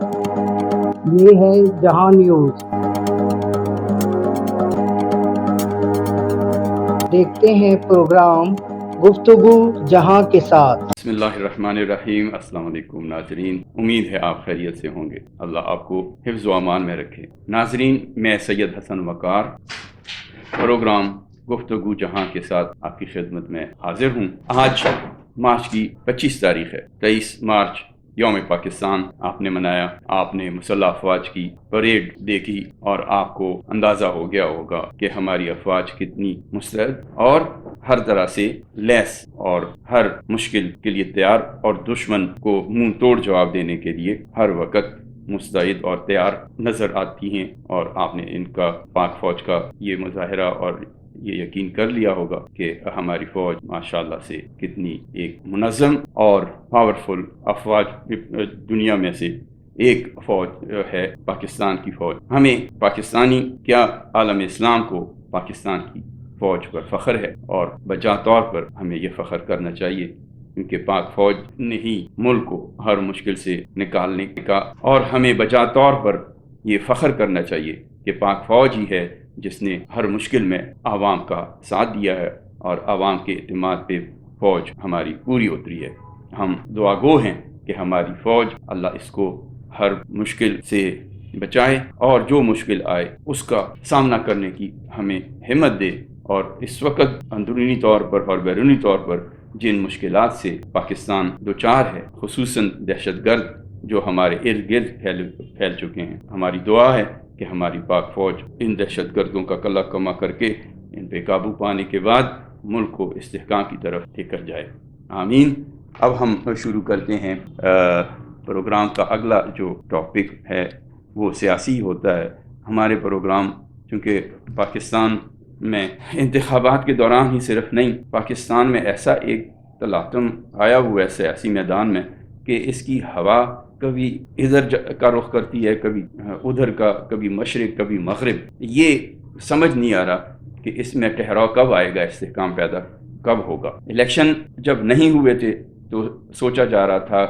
یہ ہے جہاں نیوز۔ دیکھتے ہیں پروگرام گفتگو جہاں کے ساتھ۔ بسم اللہ الرحمن الرحیم۔ السلام علیکم ناظرین، امید ہے آپ خیریت سے ہوں گے۔ اللہ آپ کو حفظ و امان میں رکھے۔ ناظرین، میں سید حسن وقار پروگرام گفتگو جہاں کے ساتھ آپ کی خدمت میں حاضر ہوں۔ آج مارچ کی 25 تاریخ ہے۔ 23 مارچ یوم پاکستان آپ نے منایا، آپ نے مسلح افواج کی پریڈ دیکھی اور آپ کو اندازہ ہو گیا ہوگا کہ ہماری افواج کتنی مستعد اور ہر طرح سے لیس اور ہر مشکل کے لیے تیار، اور دشمن کو منہ توڑ جواب دینے کے لیے ہر وقت مستعد اور تیار نظر آتی ہیں۔ اور آپ نے ان کا پاک فوج کا یہ مظاہرہ اور یہ یقین کر لیا ہوگا کہ ہماری فوج ماشاءاللہ سے کتنی ایک منظم اور پاورفل افواج دنیا میں سے ایک فوج ہے پاکستان کی فوج۔ ہمیں پاکستانی کیا عالم اسلام کو پاکستان کی فوج پر فخر ہے، اور بجا طور پر ہمیں یہ فخر کرنا چاہیے، کیونکہ پاک فوج نے ہی ملک کو ہر مشکل سے نکالنے کا، اور ہمیں بجا طور پر یہ فخر کرنا چاہیے کہ پاک فوج ہی ہے جس نے ہر مشکل میں عوام کا ساتھ دیا ہے، اور عوام کے اعتماد پہ فوج ہماری پوری اتری ہے۔ ہم دعا گو ہیں کہ ہماری فوج اللہ اس کو ہر مشکل سے بچائے، اور جو مشکل آئے اس کا سامنا کرنے کی ہمیں ہمت دے۔ اور اس وقت اندرونی طور پر اور بیرونی طور پر جن مشکلات سے پاکستان دوچار ہے، خصوصاً دہشت گرد جو ہمارے ارد گرد پھیل چکے ہیں، ہماری دعا ہے کہ ہماری پاک فوج ان دہشت گردوں کا کلہ کما کر کے ان پہ قابو پانے کے بعد ملک کو استحکام کی طرف لے کر جائے، آمین۔ اب ہم شروع کرتے ہیں۔ پروگرام کا اگلا جو ٹاپک ہے وہ سیاسی ہوتا ہے۔ ہمارے پروگرام چونکہ پاکستان میں انتخابات کے دوران ہی صرف نہیں، پاکستان میں ایسا ایک تلاطم آیا ہوا ہے سیاسی میدان میں کہ اس کی ہوا کبھی ادھر کا رخ کرتی ہے، کبھی ادھر کا، کبھی مشرق، کبھی مغرب۔ یہ سمجھ نہیں آ رہا کہ اس میں ٹھہراؤ کب آئے گا، استحکام پیدا کب ہوگا۔ الیکشن جب نہیں ہوئے تھے تو سوچا جا رہا تھا،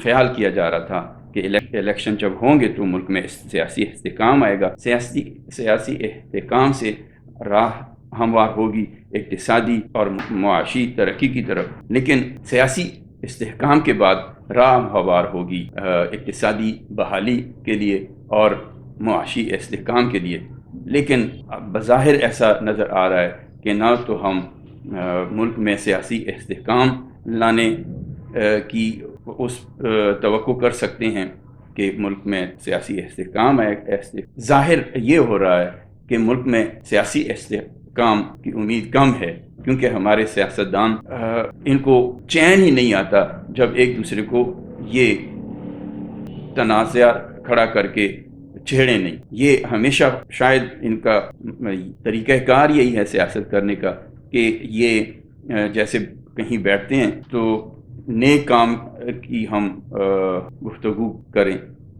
خیال کیا جا رہا تھا کہ الیکشن جب ہوں گے تو ملک میں سیاسی استحکام آئے گا، سیاسی استحکام سے راہ ہموار ہوگی اقتصادی اور معاشی ترقی کی طرف، لیکن سیاسی استحکام کے بعد راہ ہموار ہوگی اقتصادی بحالی کے لیے اور معاشی استحکام کے لیے۔ لیکن بظاہر ایسا نظر آ رہا ہے کہ نہ تو ہم ملک میں سیاسی استحکام لانے کی اس توقع کر سکتے ہیں کہ ملک میں سیاسی استحکام ہے۔ ظاہر یہ ہو رہا ہے کہ ملک میں سیاسی استحکام کی امید کم ہے، کیونکہ ہمارے سیاستدان ان کو چین ہی نہیں آتا جب ایک دوسرے کو یہ تنازع کھڑا کر کے چھیڑے نہیں۔ یہ ہمیشہ شاید ان کا طریقہ کار یہی ہے سیاست کرنے کا کہ یہ جیسے کہیں بیٹھتے ہیں تو نیک کام کی ہم گفتگو کریں،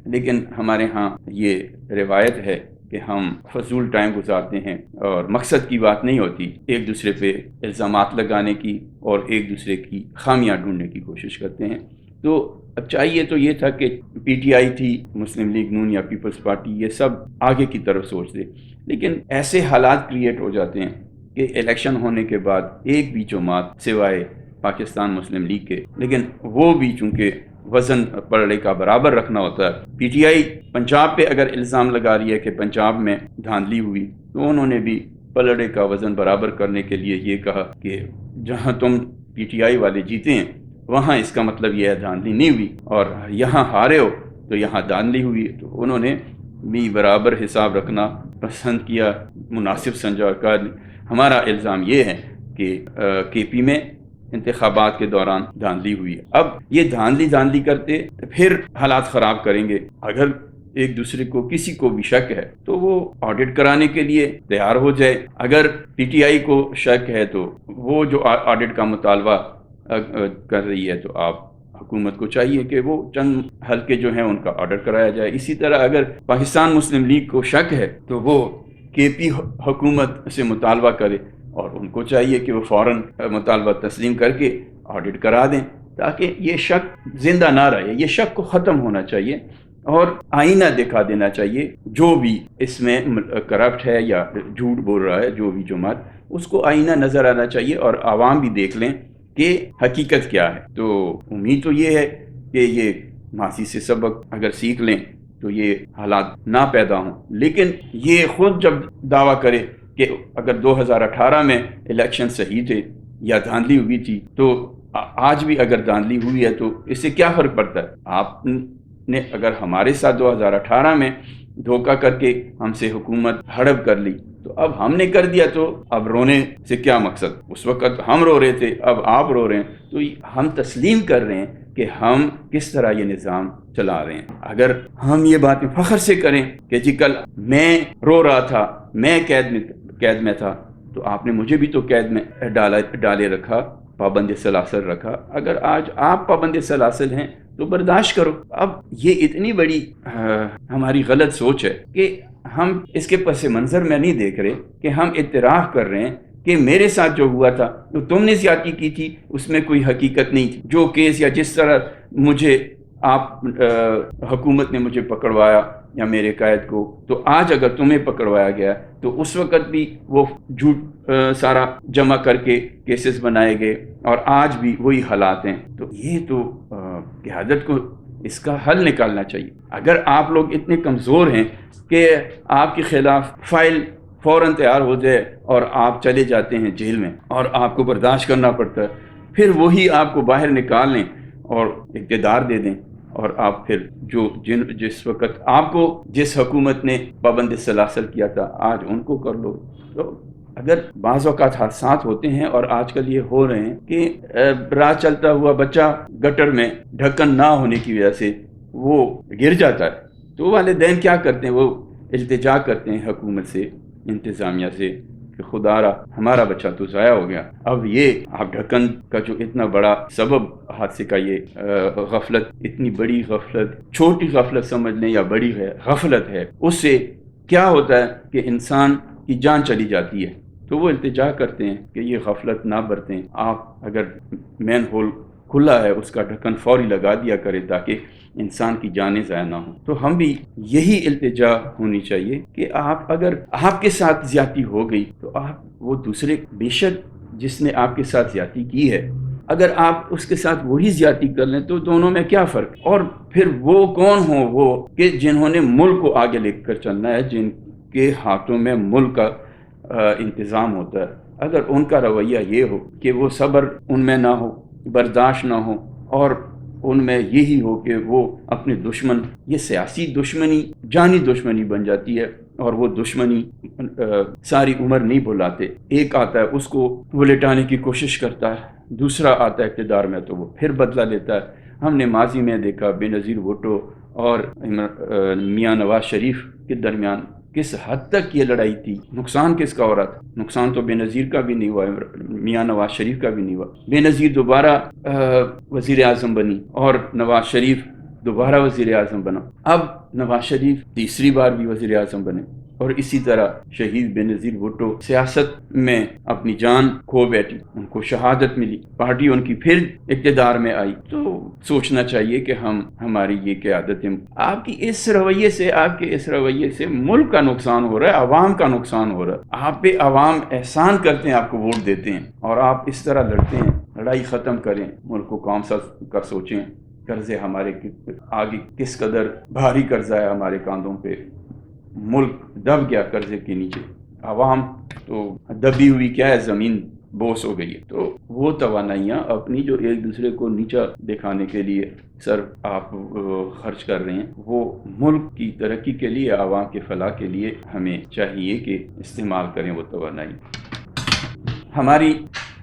لیکن ہمارے ہاں یہ روایت ہے کہ ہم فضول ٹائم گزارتے ہیں اور مقصد کی بات نہیں ہوتی، ایک دوسرے پہ الزامات لگانے کی اور ایک دوسرے کی خامیاں ڈھونڈنے کی کوشش کرتے ہیں۔ تو اب چاہیے تو یہ تھا کہ پی ٹی آئی تھی، مسلم لیگ نون یا پیپلز پارٹی، یہ سب آگے کی طرف سوچ دے، لیکن ایسے حالات کریٹ ہو جاتے ہیں کہ الیکشن ہونے کے بعد ایک بھی جماعت سوائے پاکستان مسلم لیگ کے، لیکن وہ بھی چونکہ وزن پلڑے کا برابر رکھنا ہوتا ہے۔ پی ٹی آئی پنجاب پہ اگر الزام لگا رہی ہے کہ پنجاب میں دھاندلی ہوئی، تو انہوں نے بھی پلڑے کا وزن برابر کرنے کے لیے یہ کہا کہ جہاں تم پی ٹی آئی والے جیتے ہیں وہاں اس کا مطلب یہ ہے دھاندلی نہیں ہوئی، اور یہاں ہارے ہو تو یہاں دھاندلی ہوئی۔ تو انہوں نے بھی برابر حساب رکھنا پسند کیا، مناسب سمجھا، اور کہا ہمارا الزام یہ ہے کہ کے پی میں انتخابات کے دوران دھاندلی ہوئی ہے۔ اب یہ دھاندلی کرتے پھر حالات خراب کریں گے۔ اگر ایک دوسرے کو کسی کو بھی شک ہے تو وہ آڈٹ کرانے کے لیے تیار ہو جائے۔ اگر پی ٹی آئی کو شک ہے تو وہ جو آڈٹ کا مطالبہ کر رہی ہے، تو آپ حکومت کو چاہیے کہ وہ چند حلقے جو ہیں ان کا آڈٹ کرایا جائے۔ اسی طرح اگر پاکستان مسلم لیگ کو شک ہے تو وہ کے پی حکومت سے مطالبہ کرے، اور ان کو چاہیے کہ وہ فوراً مطالبہ تسلیم کر کے آڈٹ کرا دیں، تاکہ یہ شک زندہ نہ رہے۔ یہ شک کو ختم ہونا چاہیے، اور آئینہ دکھا دینا چاہیے جو بھی اس میں کرپٹ ہے یا جھوٹ بول رہا ہے، جو بھی جماعت، اس کو آئینہ نظر آنا چاہیے اور عوام بھی دیکھ لیں کہ حقیقت کیا ہے۔ تو امید تو یہ ہے کہ یہ ماضی سے سبق اگر سیکھ لیں تو یہ حالات نہ پیدا ہوں۔ لیکن یہ خود جب دعویٰ کرے کہ اگر 2018 میں الیکشن صحیح تھے یا دھاندلی ہوئی تھی، تو آج بھی اگر دھاندلی ہوئی ہے تو اس سے کیا فرق پڑتا ہے؟ آپ نے اگر ہمارے ساتھ 2018 میں دھوکہ کر کے ہم سے حکومت ہڑپ کر لی، تو اب ہم نے کر دیا، تو اب رونے سے کیا مقصد؟ اس وقت ہم رو رہے تھے، اب آپ رو رہے ہیں، تو ہم تسلیم کر رہے ہیں کہ ہم کس طرح یہ نظام چلا رہے ہیں۔ اگر ہم یہ باتیں فخر سے کریں کہ جی کل میں رو رہا تھا، میں قید میں تھا، تو آپ نے مجھے بھی تو قید میں ڈالے رکھا، پابند سلاسل رکھا۔ اگر آج آپ پابند سلاسل ہیں تو برداشت کرو۔ اب یہ اتنی بڑی ہماری غلط سوچ ہے کہ ہم اس کے پس منظر میں نہیں دیکھ رہے کہ ہم اعتراف کر رہے ہیں کہ میرے ساتھ جو ہوا تھا، جو تم نے زیادتی کی تھی، اس میں کوئی حقیقت نہیں تھی۔ جو کیس یا جس طرح مجھے حکومت نے مجھے پکڑوایا یا میرے قائد کو، تو آج اگر تمہیں پکڑوایا گیا تو اس وقت بھی وہ جھوٹ سارا جمع کر کے کیسز بنائے گئے اور آج بھی وہی حالات ہیں۔ تو یہ تو قیادت کو اس کا حل نکالنا چاہیے۔ اگر آپ لوگ اتنے کمزور ہیں کہ آپ کے خلاف فائل فوراً تیار ہو جائے اور آپ چلے جاتے ہیں جیل میں اور آپ کو برداشت کرنا پڑتا ہے، پھر وہی آپ کو باہر نکال لیں اور اقتدار دے دیں، اور آپ پھر جس وقت آپ کو جس حکومت نے پابند سلاسل کیا تھا آج ان کو کر لو۔ تو اگر بعض اوقات حادثات ہوتے ہیں اور آج کل یہ ہو رہے ہیں کہ راہ چلتا ہوا بچہ گٹر میں ڈھکن نہ ہونے کی وجہ سے وہ گر جاتا ہے، تو والدین کیا کرتے ہیں؟ وہ التجا کرتے ہیں حکومت سے، انتظامیہ سے کہ خدا را ہمارا بچہ تو ضائع ہو گیا۔ اب یہ آپ ڈھکن کا جو اتنا بڑا سبب حادثے کا، یہ غفلت، اتنی بڑی غفلت، چھوٹی غفلت سمجھ لیں یا بڑی ہے غفلت ہے، اس سے کیا ہوتا ہے کہ انسان کی جان چلی جاتی ہے۔ تو وہ التجا کرتے ہیں کہ یہ غفلت نہ برتیں، آپ اگر مین ہول کھلا ہے اس کا ڈھکن فوری لگا دیا کرے تاکہ انسان کی جانیں ضائع نہ ہوں۔ تو ہم بھی یہی التجا ہونی چاہیے کہ آپ اگر آپ کے ساتھ زیادتی ہو گئی تو آپ وہ دوسرے، بے شک جس نے آپ کے ساتھ زیادتی کی ہے، اگر آپ اس کے ساتھ وہی زیادتی کر لیں تو دونوں میں کیا فرق؟ اور پھر وہ کون ہوں وہ کہ جنہوں نے ملک کو آگے لے کر چلنا ہے، جن کے ہاتھوں میں ملک کا انتظام ہوتا ہے، اگر ان کا رویہ یہ ہو کہ وہ صبر ان میں نہ ہو، برداشت نہ ہو، اور ان میں یہی ہو کہ وہ اپنے دشمن، یہ سیاسی دشمنی جانی دشمنی بن جاتی ہے، اور وہ دشمنی ساری عمر نہیں بھلاتے۔ ایک آتا ہے اس کو وہ لٹانے کی کوشش کرتا ہے، دوسرا آتا ہے اقتدار میں تو وہ پھر بدلہ لیتا ہے۔ ہم نے ماضی میں دیکھا بے نظیر بھٹو اور میاں نواز شریف کے درمیان کس حد تک یہ لڑائی تھی۔ نقصان کس کا ہو رہا تھا؟ نقصان تو بے نظیر کا بھی نہیں ہوا، میاں نواز شریف کا بھی نہیں ہوا۔ بے نظیر دوبارہ وزیر اعظم بنی اور نواز شریف دوبارہ وزیر اعظم بنا۔ اب نواز شریف تیسری بار بھی وزیر اعظم بنے، اور اسی طرح شہید بے نظیر بھٹو سیاست میں اپنی جان کھو بیٹھی، ان کو شہادت ملی، پارٹی ان کی پھر اقتدار میں آئی۔ تو سوچنا چاہیے کہ ہماری یہ قیادتیں، آپ کی اس رویے سے، آپ کے اس رویے سے ملک کا نقصان ہو رہا ہے، عوام کا نقصان ہو رہا ہے۔ آپ پہ عوام احسان کرتے ہیں، آپ کو ووٹ دیتے ہیں، اور آپ اس طرح لڑتے ہیں۔ لڑائی ختم کریں، ملک کو کام کا سوچیں۔ قرضے ہمارے آگے کس قدر بھاری قرضہ ہے ہمارے کاندھوں پہ، ملک دب گیا قرضے کے نیچے، عوام تو دبی ہوئی کیا ہے، زمین بوس ہو گئی ہے۔ تو وہ توانائیاں اپنی جو ایک دوسرے کو نیچا دکھانے کے لیے سر آپ خرچ کر رہے ہیں، وہ ملک کی ترقی کے لیے، عوام کے فلاح کے لیے ہمیں چاہیے کہ استعمال کریں وہ توانائی۔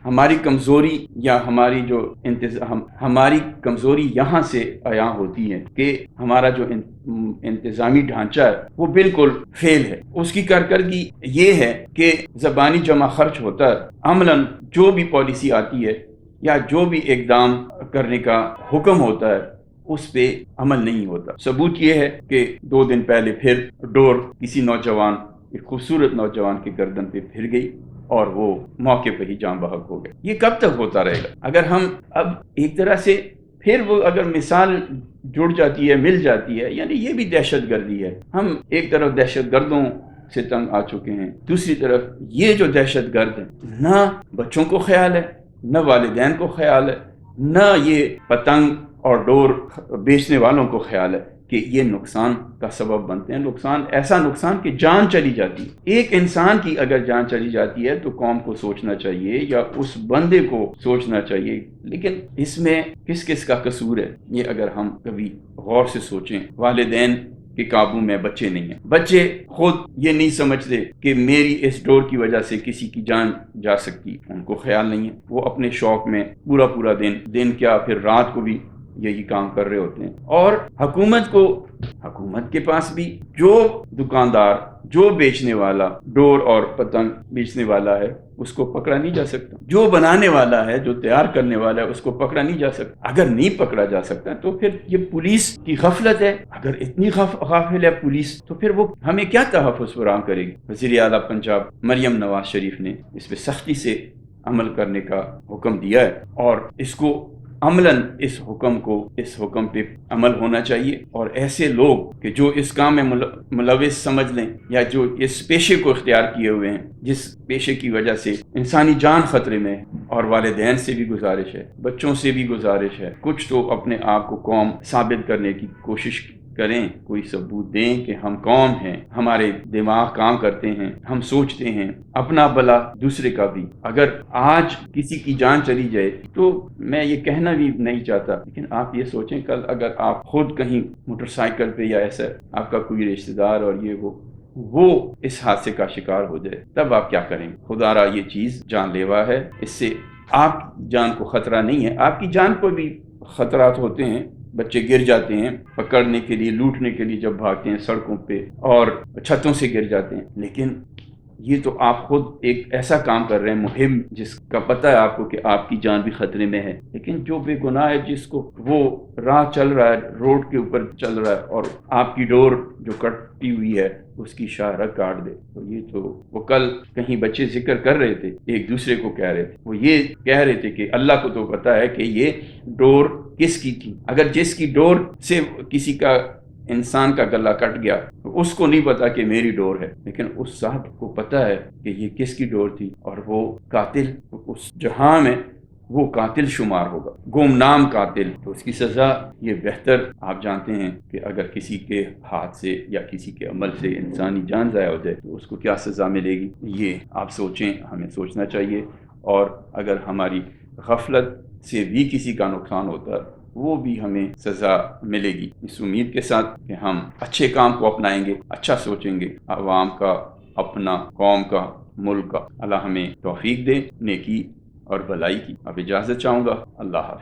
ہماری کمزوری یا ہماری کمزوری یہاں سے عیاں ہوتی ہے کہ ہمارا جو انتظامی ڈھانچہ ہے وہ بالکل فیل ہے۔ اس کی کارکردگی یہ ہے کہ زبانی جمع خرچ ہوتا ہے، عملاً جو بھی پالیسی آتی ہے یا جو بھی اقدام کرنے کا حکم ہوتا ہے اس پہ عمل نہیں ہوتا۔ ثبوت یہ ہے کہ 2 دن پہلے پھر ڈور کسی نوجوان، ایک خوبصورت نوجوان کے گردن پہ پھر گئی اور وہ موقع پہ ہی جاں بحق ہو گئے۔ یہ کب تک ہوتا رہے گا؟ اگر ہم اب ایک طرح سے پھر وہ اگر مثال جڑ جاتی ہے، مل جاتی ہے، یعنی یہ بھی دہشت گردی ہے. ہم ایک طرف دہشت گردوں سے تنگ آ چکے ہیں، دوسری طرف یہ جو دہشت گرد ہے، نہ بچوں کو خیال ہے، نہ والدین کو خیال ہے، نہ یہ پتنگ اور ڈور بیچنے والوں کو خیال ہے کہ یہ نقصان کا سبب بنتے ہیں. نقصان، ایسا نقصان کہ جان چلی جاتی ہے. ایک انسان کی اگر جان چلی جاتی ہے تو قوم کو سوچنا چاہیے یا اس بندے کو سوچنا چاہیے. لیکن اس میں کس کس کا قصور ہے، یہ اگر ہم کبھی غور سے سوچیں. والدین کے قابو میں بچے نہیں ہیں. بچے خود یہ نہیں سمجھتے کہ میری اس ڈور کی وجہ سے کسی کی جان جا سکتی، ان کو خیال نہیں ہے. وہ اپنے شوق میں پورا دن کیا پھر رات کو بھی یہی کام کر رہے ہوتے ہیں. اور حکومت کے پاس بھی جو دکاندار، جو بیچنے والا، ڈور اور پتنگ بیچنے والا ہے، اس کو پکڑا نہیں جا سکتا. جو بنانے والا ہے، جو تیار کرنے والا ہے، اس کو پکڑا نہیں جا سکتا. اگر نہیں پکڑا جا سکتا تو پھر یہ پولیس کی غفلت ہے. اگر اتنی غافل ہے پولیس تو پھر وہ ہمیں کیا تحفظ فراہم کرے گی؟ وزیر اعلیٰ پنجاب مریم نواز شریف نے اس پہ سختی سے عمل کرنے کا حکم دیا ہے، اور اس کو عملاً اس حکم پہ عمل ہونا چاہیے. اور ایسے لوگ کہ جو اس کام میں ملوث سمجھ لیں یا جو اس پیشے کو اختیار کیے ہوئے ہیں، جس پیشے کی وجہ سے انسانی جان خطرے میں ہے. اور والدین سے بھی گزارش ہے، بچوں سے بھی گزارش ہے، کچھ تو اپنے آپ کو قوم ثابت کرنے کی کوشش کریں، کوئی ثبوت دیں کہ ہم قوم ہیں، ہمارے دماغ کام کرتے ہیں، ہم سوچتے ہیں، اپنا بھلا دوسرے کا بھی. اگر آج کسی کی جان چلی جائے تو میں یہ کہنا بھی نہیں چاہتا، لیکن آپ یہ سوچیں کل اگر آپ خود کہیں موٹر سائیکل پہ یا ایسا آپ کا کوئی رشتہ دار اور وہ اس حادثے کا شکار ہو جائے، تب آپ کیا کریں گے؟ خدا را یہ چیز جان لیوا ہے. اس سے آپ جان کو خطرہ نہیں ہے، آپ کی جان کو بھی خطرات ہوتے ہیں. بچے گر جاتے ہیں پکڑنے کے لیے، لوٹنے کے لیے جب بھاگتے ہیں سڑکوں پہ، اور چھتوں سے گر جاتے ہیں. لیکن یہ تو آپ خود ایک ایسا کام کر رہے ہیں مہم، جس کا پتہ ہے آپ کو کہ آپ کی جان بھی خطرے میں ہے. لیکن جو بے گناہ ہے، جس کو وہ راہ چل رہا ہے، روڈ کے اوپر چل رہا ہے، اور آپ کی ڈور جو کٹی ہوئی ہے اس کی شاہراہ کاٹ دے، تو یہ تو وہ کل کہیں بچے ذکر کر رہے تھے، ایک دوسرے کو کہہ رہے تھے، وہ یہ کہہ رہے تھے کہ اللہ کو تو پتہ ہے کہ یہ ڈور کس کی تھی. اگر جس کی ڈور سے کسی کا انسان کا گلا کٹ گیا تو اس کو نہیں پتا کہ میری ڈور ہے، لیکن اس صاحب کو پتا ہے کہ یہ کس کی ڈور تھی. اور وہ قاتل اس جہاں میں وہ قاتل شمار ہوگا، گمنام قاتل. تو اس کی سزا یہ بہتر آپ جانتے ہیں کہ اگر کسی کے ہاتھ سے یا کسی کے عمل سے انسانی جان ضائع ہو جائے تو اس کو کیا سزا ملے گی. یہ آپ سوچیں، ہمیں سوچنا چاہیے. اور اگر ہماری غفلت سے بھی کسی کا نقصان ہوتا وہ بھی ہمیں سزا ملے گی. اس امید کے ساتھ کہ ہم اچھے کام کو اپنائیں گے، اچھا سوچیں گے، عوام کا، اپنا، قوم کا، ملک کا. اللہ ہمیں توفیق دے نیکی اور بھلائی کی. اب اجازت چاہوں گا. اللہ حافظ.